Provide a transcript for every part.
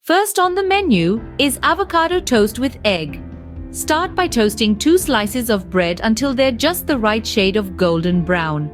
First on the menu is avocado toast with egg. Start by toasting 2 slices of bread until they're just the right shade of golden brown.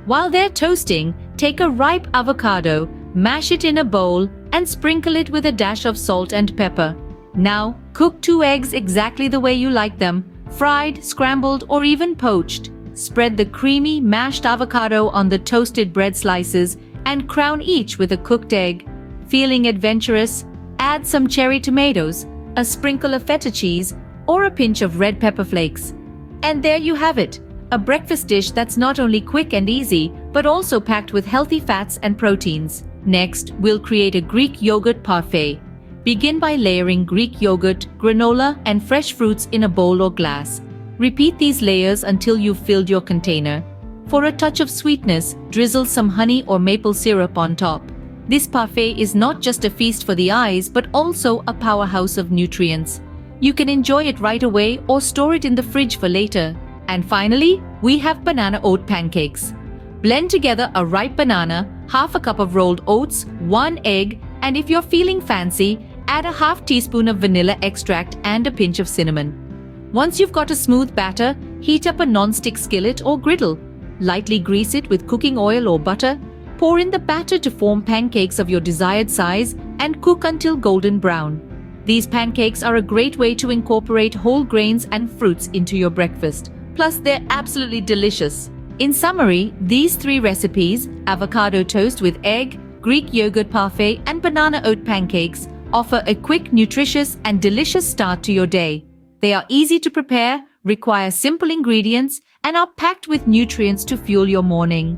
While they're toasting, take a ripe avocado, mash it in a bowl, and sprinkle it with a dash of salt and pepper. Now, cook 2 eggs exactly the way you like them, fried, scrambled, or even poached. Spread the creamy, mashed avocado on the toasted bread slices and crown each with a cooked egg. Feeling adventurous? Add some cherry tomatoes, a sprinkle of feta cheese, or a pinch of red pepper flakes. And there you have it, a breakfast dish that's not only quick and easy, but also packed with healthy fats and proteins. Next, we'll create a Greek yogurt parfait. Begin by layering Greek yogurt, granola, and fresh fruits in a bowl or glass. Repeat these layers until you've filled your container. For a touch of sweetness, drizzle some honey or maple syrup on top. This parfait is not just a feast for the eyes, but also a powerhouse of nutrients. You can enjoy it right away or store it in the fridge for later. And finally, we have banana oat pancakes. Blend together a ripe banana, half a cup of rolled oats, 1 egg, and if you're feeling fancy, add a half teaspoon of vanilla extract and a pinch of cinnamon. Once you've got a smooth batter, heat up a non-stick skillet or griddle. Lightly grease it with cooking oil or butter. Pour in the batter to form pancakes of your desired size and cook until golden brown. These pancakes are a great way to incorporate whole grains and fruits into your breakfast. Plus, they're absolutely delicious. In summary, these 3 recipes, avocado toast with egg, Greek yogurt parfait, and banana oat pancakes, offer a quick, nutritious, and delicious start to your day. They are easy to prepare, require simple ingredients, and are packed with nutrients to fuel your morning.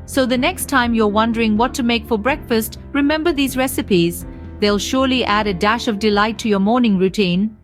So the next time you're wondering what to make for breakfast, remember these recipes. They'll surely add a dash of delight to your morning routine.